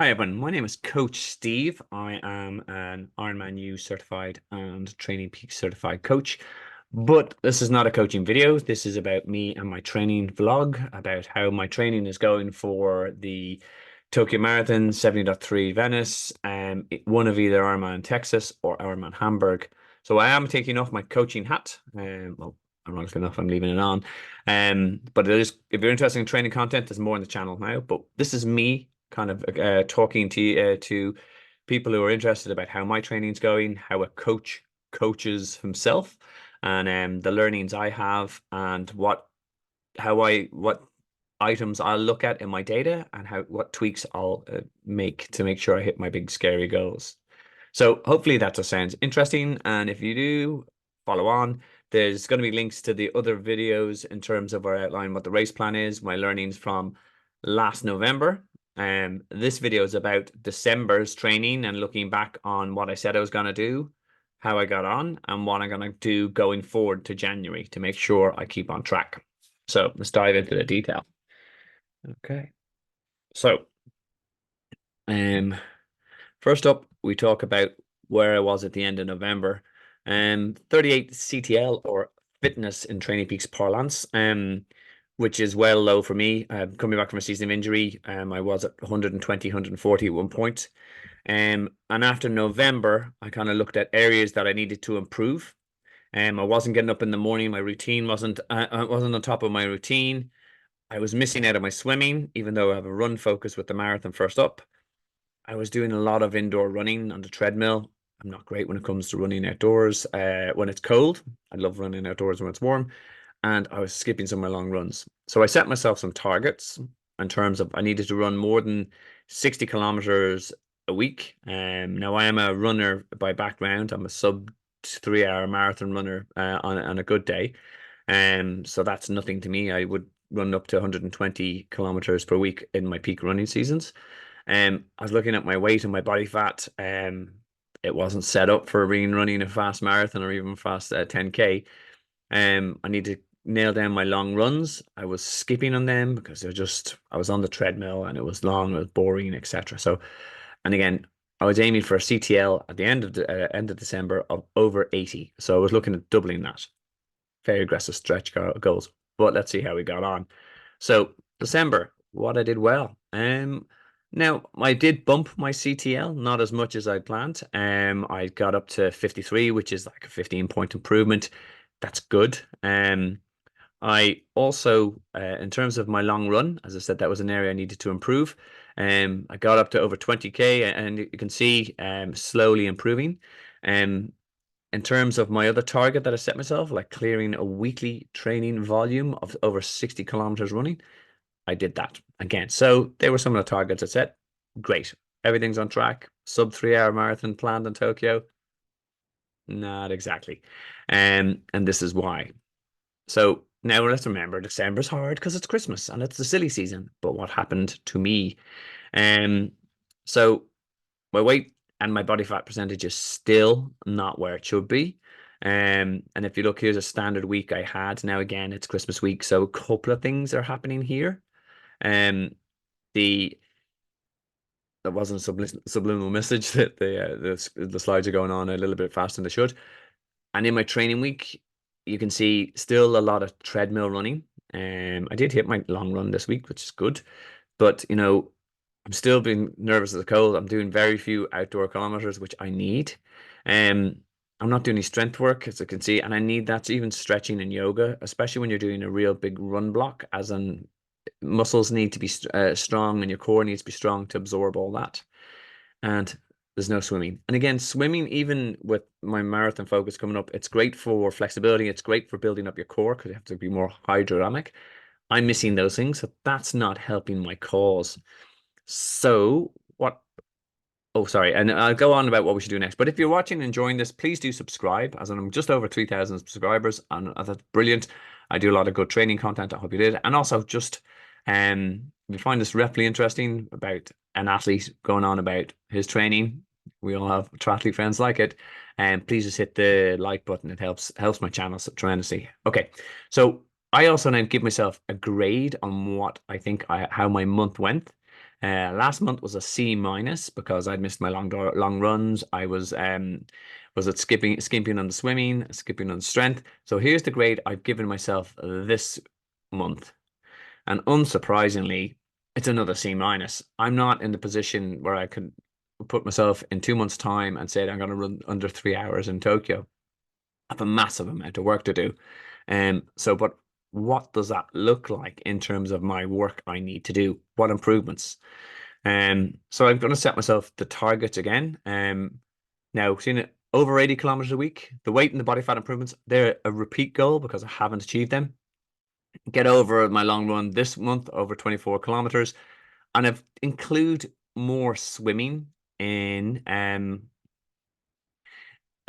Hi everyone, my name is Coach Steve. I am an Ironman U certified and Training Peaks certified coach. But this is not a coaching video. This is about me and my training vlog, about how my training is going for the Tokyo Marathon, 70.3 Venice, and one of either Ironman Texas or Ironman Hamburg. So I am taking off my coaching hat. Well, ironically enough, I'm leaving it on. But it is, if you're interested in training content, there's more on the channel now. But this is me kind of talking to people who are interested about how my training's going, how a coach coaches himself, and the learnings I have, and what items I'll look at in my data, and what tweaks I'll make to make sure I hit my big scary goals. So hopefully that just sounds interesting, and if you do follow on, there's going to be links to the other videos in terms of our outline, what the race plan is, my learnings from last November. This video is about December's training and looking back on what I said I was going to do, how I got on, and what I'm going to do going forward to January to make sure I keep on track. So let's dive into the detail. Okay. So, um, first up, we talk about where I was at the end of November. 38 CTL, or fitness in Training Peaks parlance, which is well low for me. Coming back from a season of injury, I was at 120, 140 at one point. And after November, I kind of looked at areas that I needed to improve. I wasn't getting up in the morning. My routine wasn't on top of my routine. I was missing out on my swimming, even though I have a run focus with the marathon first up. I was doing a lot of indoor running on the treadmill. I'm not great when it comes to running outdoors when it's cold. I love running outdoors when it's warm. And I was skipping some of my long runs. So I set myself some targets in terms of I needed to run more than 60 kilometers a week. Now I am a runner by background. I'm a sub 3 hour marathon runner on a good day. So that's nothing to me. I would run up to 120 kilometers per week in my peak running seasons. I was looking at my weight and my body fat. It wasn't set up for being running a fast marathon or even fast 10K. I need to nail down my long runs. I was skipping on them because I was on the treadmill and it was long, it was boring, etc. So, and again, I was aiming for a CTL at the end of December of over 80. So I was looking at doubling that. Very aggressive stretch goals. But let's see how we got on. So December, what I did well. Now I did bump my CTL, not as much as I planned. I got up to 53, which is like a 15-point improvement. That's good. I also, in terms of my long run, as I said, that was an area I needed to improve. I got up to over 20K, and you can see slowly improving. Um, in terms of my other target that I set myself, like clearing a weekly training volume of over 60 kilometers running, I did that again. So they were some of the targets I set. Great. Everything's on track. Sub 3 hour marathon planned in Tokyo. Not exactly. And this is why. So now let's remember December's hard because it's Christmas and it's the silly season. But what happened to me? Um, so my weight and my body fat percentage is still not where it should be. And if you look, here's a standard week I had. Now again, it's Christmas week, so a couple of things are happening here. Um, the That wasn't a subliminal message that the slides are going on a little bit faster than they should. And in my training week, you can see still a lot of treadmill running. I did hit my long run this week, which is good. But I'm still being nervous of the cold. I'm doing very few outdoor kilometers, which I need. Um, I'm not doing any strength work, as you can see, and I need that. Even stretching and yoga, especially when you're doing a real big run block, as in muscles need to be strong and your core needs to be strong to absorb all that. And there's no swimming. And again, swimming, even with my marathon focus coming up, it's great for flexibility. It's great for building up your core because you have to be more hydrodynamic. I'm missing those things, so that's not helping my cause. So what? Oh, sorry. And I'll go on about what we should do next. But if you're watching and enjoying this, please do subscribe, as I'm just over 3,000 subscribers, and that's brilliant. I do a lot of good training content. I hope you did. And also just if you find this really interesting about an athlete going on about his training, we all have triathlete friends like it. And please just hit the like button. It helps my channel tremendously. Okay. So I also now give myself a grade on what I think how my month went. Last month was a C minus because I'd missed my long runs. I was at skipping on the swimming, skipping on strength. So here's the grade I've given myself this month. And unsurprisingly, it's another C minus. I'm not in the position where I could put myself in 2 months' time and say I'm going to run under 3 hours in Tokyo. I have a massive amount of work to do. But what does that look like in terms of my work I need to do? What improvements? So I'm going to set myself the targets again. Now, seeing it over 80 kilometers a week, the weight and the body fat improvements, they're a repeat goal because I haven't achieved them. Get over my long run this month, over 24 kilometers, and I've include more swimming in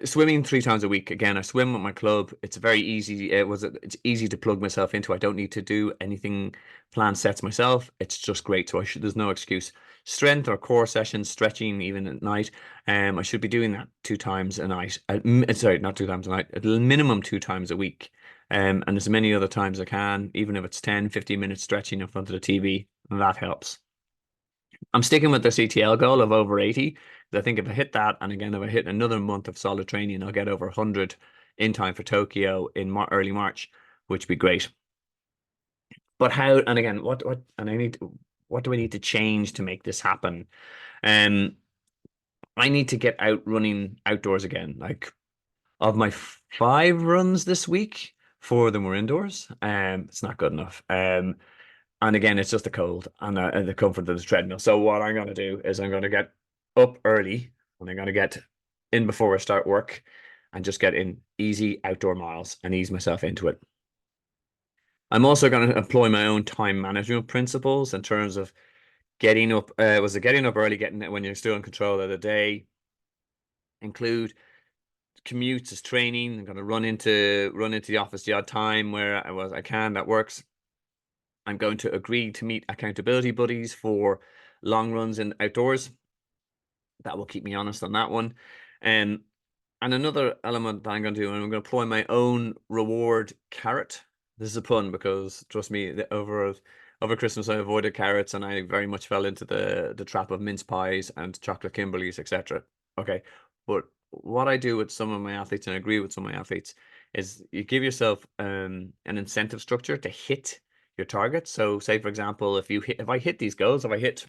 swimming 3 times a week. Again, I swim with my club. It's very easy. It's easy to plug myself into. I don't need to do anything plan sets myself. It's just great. So there's no excuse. Strength or core sessions, stretching even at night. I should be doing that 2 times a night. Sorry, not 2 times a night. At minimum 2 times a week. And as many other times I can, even if it's 10, 15 minutes stretching in front of the TV, that helps. I'm sticking with the CTL goal of over 80. I think if I hit that, and again, if I hit another month of solid training, I'll get over 100 in time for Tokyo in early March, which would be great. But how, and again, what do I need to change to make this happen? I need to get out running outdoors again. Like, of my 5 runs this week, 4 of them were indoors. It's not good enough. And again, it's just the cold and the comfort of the treadmill. So what I'm going to do is I'm going to get up early and I'm going to get in before I start work and just get in easy outdoor miles and ease myself into it. I'm also going to employ my own time management principles in terms of getting up. Was it getting up early, getting it when you're still in control of the day? Include commutes as training. I'm going to run into the office the odd time where I can. That works. I'm going to agree to meet accountability buddies for long runs in outdoors. That will keep me honest on that one. And another element that I'm going to do, and I'm going to employ my own reward carrot. This is a pun because trust me, over Christmas I avoided carrots and I very much fell into the trap of mince pies and chocolate Kimberleys, etc. Okay, but what I do with some of my athletes, and I agree with some of my athletes, is you give yourself an incentive structure to hit your target. So say for example, if I hit these goals, if I hit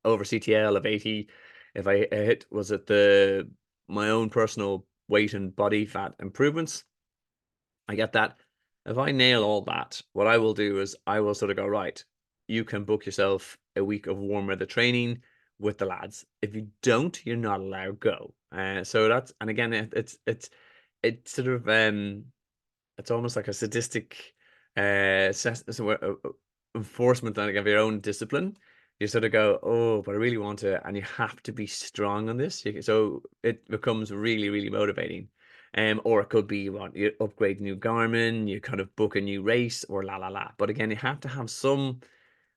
over CTL of 80, if I hit my own personal weight and body fat improvements, I get that. If I nail all that, what I will do is I will sort of go, right, you can book yourself a week of warm weather training with the lads. If you don't, you're not allowed go. So that's, and again, it's sort of it's almost like a sadistic enforcement of your own discipline. You sort of go, oh, but I really want to, and you have to be strong on this. So it becomes really, really motivating. Or it could be you upgrade new Garmin, you kind of book a new race, or la la la. But again, you have to have some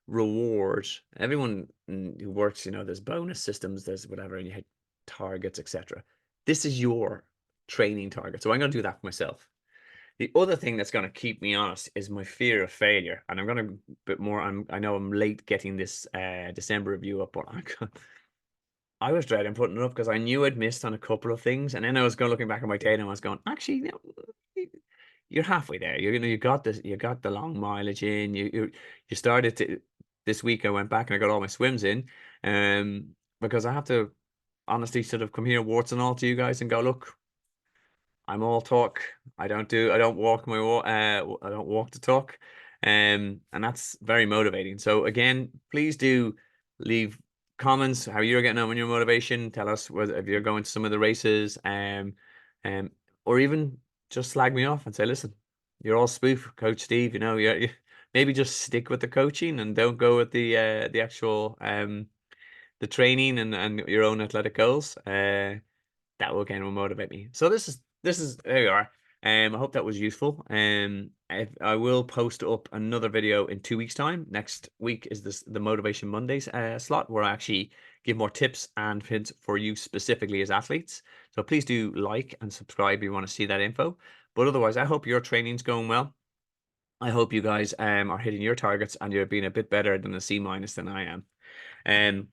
reward. Everyone who works, there's bonus systems, there's whatever, and you hit targets, etc. This is your training target. So I'm going to do that for myself. The other thing that's going to keep me honest is my fear of failure. And I'm going to bit more. I know I'm late getting this December review up, but I was dreading putting it up because I knew I'd missed on a couple of things. And then I was going looking back at my data and I was going, actually, you're halfway there. You got this, you got the long mileage in. You started to this week I went back and I got all my swims in. Because I have to honestly sort of come here, warts and all, to you guys and go, look, I'm all talk. I don't walk I don't walk the talk. And that's very motivating. So again, please do leave comments how you're getting on with your motivation. Tell us if you're going to some of the races, or even just slag me off and say, listen, you're all spoof, Coach Steve. You maybe just stick with the coaching and don't go with the actual the training and your own athletic goals. That will again will motivate me. So this is there you are. I hope that was useful. I will post up another video in 2 weeks' time. Next week is the Motivation Mondays slot where I actually give more tips and hints for you specifically as athletes. So please do like and subscribe if you want to see that info. But otherwise, I hope your training's going well. I hope you guys are hitting your targets and you're being a bit better than a C minus than I am. Um,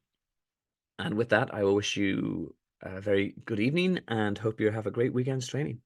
and with that, I will wish you a very good evening and hope you have a great weekend's training.